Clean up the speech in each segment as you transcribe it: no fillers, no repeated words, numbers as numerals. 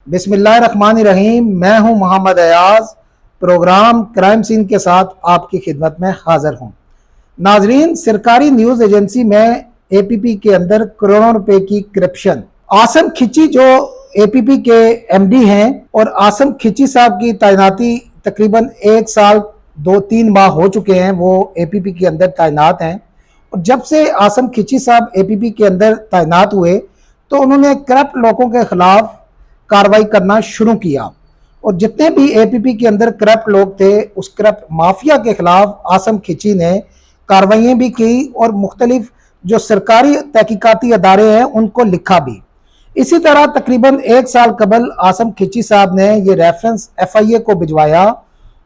बिस्मिल्लाहिर्रहमानिर्रहीम। मैं हूं Mohammad Ayaz. Program crime scene के साथ आपकी खिदमत में हाजिर हूं। नाजरीन, सरकारी न्यूज़ एजेंसी में एपीपी के अंदर करोड़ों रुपए की करप्शन। आसम खिची जो एपीपी के एमडी हैं, और आसम खिची साहब की तैनाती तकरीबन 1 साल 2-3 माह हो चुके हैं, वो एपीपी के अंदर तैनात हैं। और जब से आसम खिची साहब एपीपी के अंदर तैनात हुए तो उन्होंने करप्ट लोगों के खिलाफ कार्रवाई करना शुरू किया, और जितने भी एपीपी के अंदर करप्ट लोग थे उस करप्ट माफिया के खिलाफ आसम खिची ने कार्रवाइयाँ भी की और मुख्तलिफ जो सरकारी तहकीकाती अदारे हैं उनको लिखा भी। इसी तरह तकरीबन 1 साल कबल आसम खिची साहब ने ये रेफरेंस एफआईए को भिजवाया,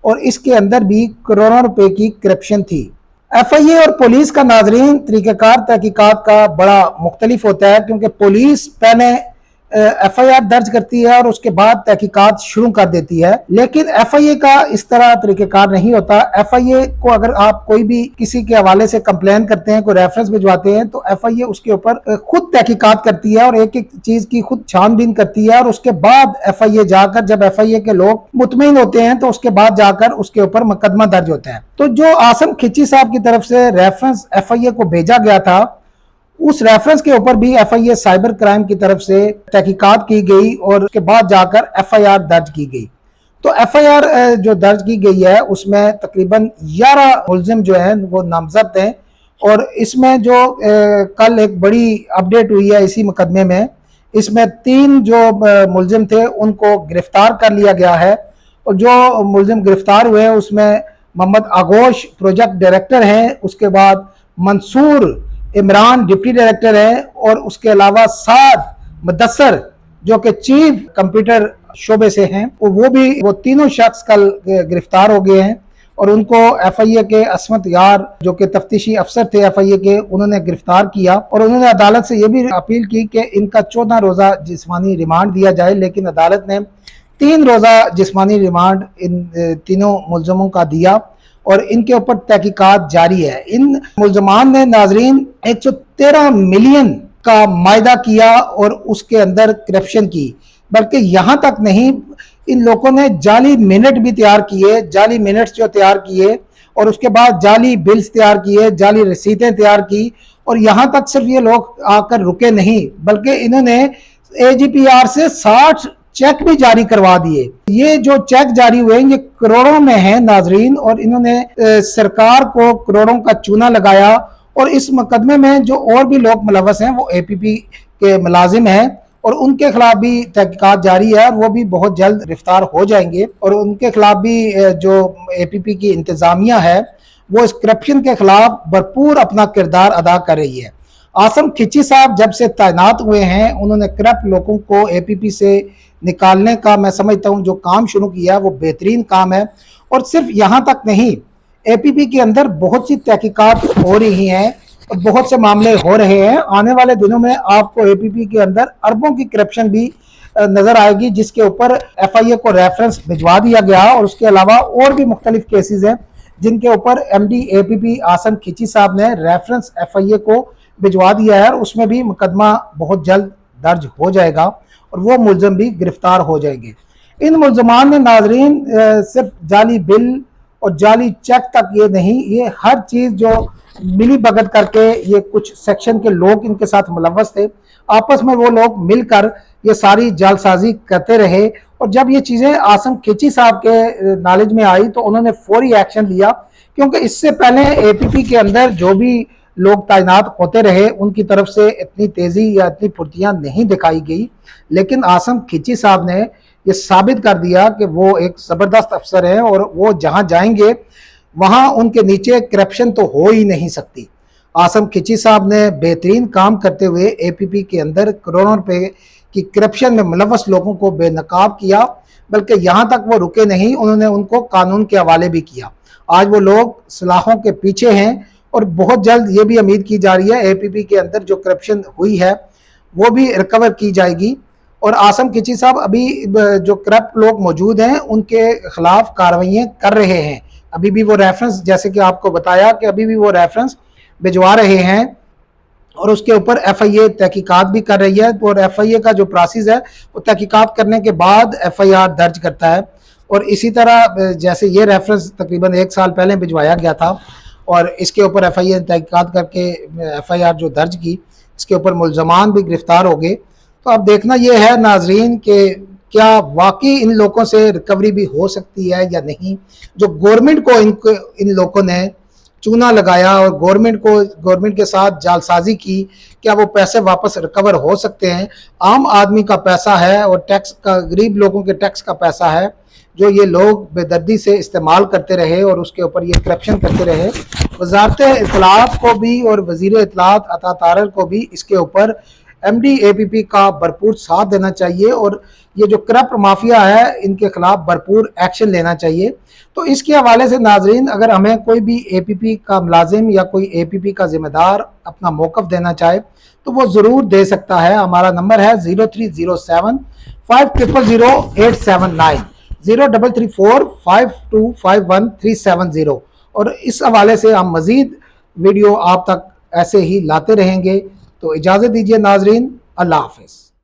और इसके अंदर भी करोड़ों रुपए की करप्शन थी। एफआईए और पुलिस का नाजरीन तरीक़ाकार तहकीकात का बड़ा मुख्तलिफ होता है, क्योंकि पुलिस पहले एफआईआर दर्ज करती है और उसके बाद तहकीकात शुरू कर देती है, लेकिन एफआईए का इस तरह तरीक़ाकार नहीं होता। एफआईए को अगर आप कोई भी किसी के हवाले से कंप्लेन करते हैं, कोई रेफरेंस भिजवाते हैं, तो एफआईए उसके ऊपर खुद तहकीकात करती है और एक एक चीज की खुद छानबीन करती है, और उसके बाद एफआईए जाकर, जब एफआईए के लोग मुतमईन होते हैं तो उसके बाद जाकर उसके ऊपर मुकदमा दर्ज होता है। तो जो आसम खिची साहब की तरफ से रेफरेंस एफआईए को भेजा गया था, उस रेफरेंस के ऊपर भी एफआईए साइबर क्राइम की तरफ से तहकीकात की गई और उसके बाद जाकर एफआईआर दर्ज की गई। तो एफआईआर जो दर्ज की गई है उसमें तकरीबन 11 मुल्जिम जो हैं वो नामजद हैं, और इसमें जो कल एक बड़ी अपडेट हुई है इसी मुकदमे में, इसमें 3 जो मुल्जिम थे उनको गिरफ्तार कर लिया गया है। और जो मुल्जिम गिरफ्तार हुए हैं उसमें मोहम्मद आगोश प्रोजेक्ट डायरेक्टर हैं, उसके बाद मंसूर इमरान डिप्टी डायरेक्टर है, और उसके अलावा साद मुदस्सर जो कि चीफ कंप्यूटर शोबे से हैं, वो तीनों शख्स कल गिरफ्तार हो गए हैं। और उनको एफआईए के असमत यार जो कि तफ्तीशी अफसर थे एफआईए के, उन्होंने गिरफ्तार किया, और उन्होंने अदालत से ये भी अपील की कि इनका 14 रोज़ा जिस्मानी रिमांड दिया जाए, लेकिन अदालत ने 3 रोज़ा जिस्मानी रिमांड इन तीनों मुल्ज़िमों का दिया, और इनके ऊपर तहकीकात जारी है। इन मुल्ज़मान ने नाजरीन 113 मिलियन का मायदा किया और उसके अंदर करप्शन की, बल्कि यहाँ तक नहीं, इन लोगों ने जाली मिनट भी तैयार किए, जाली मिनट्स जो तैयार किए, और उसके बाद जाली बिल्स तैयार किए, जाली रसीदें तैयार की। और यहाँ तक सिर्फ ये लोग आकर रुके नहीं, बल्कि इन्होंने एजीपीआर से 60 चेक भी जारी करवा दिए। ये जो चेक जारी हुए ये करोड़ों में हैं नाजरीन, और इन्होंने सरकार को करोड़ों का चूना लगाया। और इस मुकदमे में जो और भी लोग मुलव्वस हैं वो एपीपी के मुलाजिम हैं, और उनके खिलाफ भी तहकीकात जारी है, और वो भी बहुत जल्द गिरफ्तार हो जाएंगे। और उनके खिलाफ भी जो एपीपी की इंतजामिया है वो इस करप्शन के खिलाफ भरपूर अपना किरदार अदा कर रही है। आसम खिची साहब जब से तैनात हुए हैं उन्होंने करप्ट लोगों को एपीपी से निकालने का, मैं समझता हूं, जो काम शुरू किया वो बेहतरीन काम है। और सिर्फ यहाँ तक नहीं, एपीपी के अंदर बहुत सी तहकीकात हो रही हैं और बहुत से मामले हो रहे हैं। आने वाले दिनों में आपको एपीपी के अंदर अरबों की करप्शन भी नजर आएगी, जिसके ऊपर एफआईए को रेफरेंस भिजवा दिया गया, और उसके अलावा और भी मुख्तलिफ केसेस हैं जिनके ऊपर एमडी एपीपी आसम खिची साहब ने रेफरेंस एफआईए को भिजवा दिया है, और उसमें भी मुकदमा बहुत जल्द दर्ज हो जाएगा और वो मुल्जिम भी गिरफ्तार हो जाएंगे। इन मुल्जमान ने नाजरीन सिर्फ जाली बिल और जाली चेक तक ये नहीं, ये हर चीज़ जो मिली भगत करके ये कुछ सेक्शन के लोग इनके साथ मुलव्वस थे, आपस में वो लोग मिलकर ये सारी जालसाजी करते रहे। और जब ये चीज़ें आसम खिची साहब के नॉलेज में आई तो उन्होंने फौरी एक्शन लिया, क्योंकि इससे पहले एपीपी के अंदर जो भी लोग तैनात होते रहे उनकी तरफ से इतनी तेज़ी या इतनी फुर्तियाँ नहीं दिखाई गई। लेकिन आसम खिची साहब ने ये साबित कर दिया कि वो एक ज़बरदस्त अफसर हैं, और वो जहाँ जाएंगे वहाँ उनके नीचे करप्शन तो हो ही नहीं सकती। आसम खिची साहब ने बेहतरीन काम करते हुए एपीपी के अंदर करोड़ों रुपए की करप्शन में मुलव्वस लोगों को बेनकाब किया, बल्कि यहाँ तक वो रुके नहीं, उन्होंने उनको कानून के हवाले भी किया। आज वो लोग सलाखों के पीछे हैं, और बहुत जल्द ये भी उम्मीद की जा रही है एपीपी के अंदर जो करप्शन हुई है वो भी रिकवर की जाएगी। और आसम खिची साहब अभी जो करप्ट लोग मौजूद हैं उनके खिलाफ कार्रवाइयाँ कर रहे हैं। अभी भी वो रेफरेंस, जैसे कि आपको बताया कि अभी भी वो रेफरेंस भिजवा रहे हैं, اور اس کے اوپر ایف آئی اے تحقیقات بھی کر رہی ہے، اور ایف آئی اے کا جو پروسیس ہے وہ تحقیقات کرنے کے بعد ایف آئی آر درج کرتا ہے۔ اور اسی طرح جیسے یہ ریفرنس تقریباً 1 سال پہلے بھجوایا گیا تھا، اور اس کے اوپر ایف آئی اے تحقیقات کر کے ایف آئی آر جو درج کی، اس کے اوپر ملزمان بھی گرفتار ہو گئے۔ تو اب دیکھنا یہ ہے ناظرین کہ کیا واقعی ان لوگوں سے ریکوری بھی ہو سکتی ہے یا نہیں، جو گورنمنٹ کو ان لوگوں نے چونا لگایا اور گورنمنٹ کے ساتھ جعلسازی کی، کیا وہ پیسے واپس ریکور ہو سکتے ہیں؟ عام آدمی کا پیسہ ہے اور ٹیکس کا، غریب لوگوں کے ٹیکس کا پیسہ ہے جو یہ لوگ بے دردی سے استعمال کرتے رہے اور اس کے اوپر یہ کرپشن کرتے رہے۔ وزارت اطلاعات کو بھی اور وزیر اطلاعات عطا طاہر کو بھی اس کے اوپر ایم ڈی اے پی پی کا بھرپور ساتھ دینا چاہیے، اور یہ جو کرپٹ مافیا ہے ان کے خلاف بھرپور ایکشن لینا چاہیے۔ تو اس کے حوالے سے ناظرین، اگر ہمیں کوئی بھی اے پی پی کا ملازم یا کوئی اے پی پی کا ذمہ دار اپنا موقف دینا چاہے تو وہ ضرور دے سکتا ہے۔ ہمارا نمبر ہے 0307 500879 03345251 اور اس حوالے سے ہم مزید ویڈیو آپ تک ایسے ہی لاتے رہیں گے۔ تو اجازت دیجیے ناظرین، اللہ حافظ۔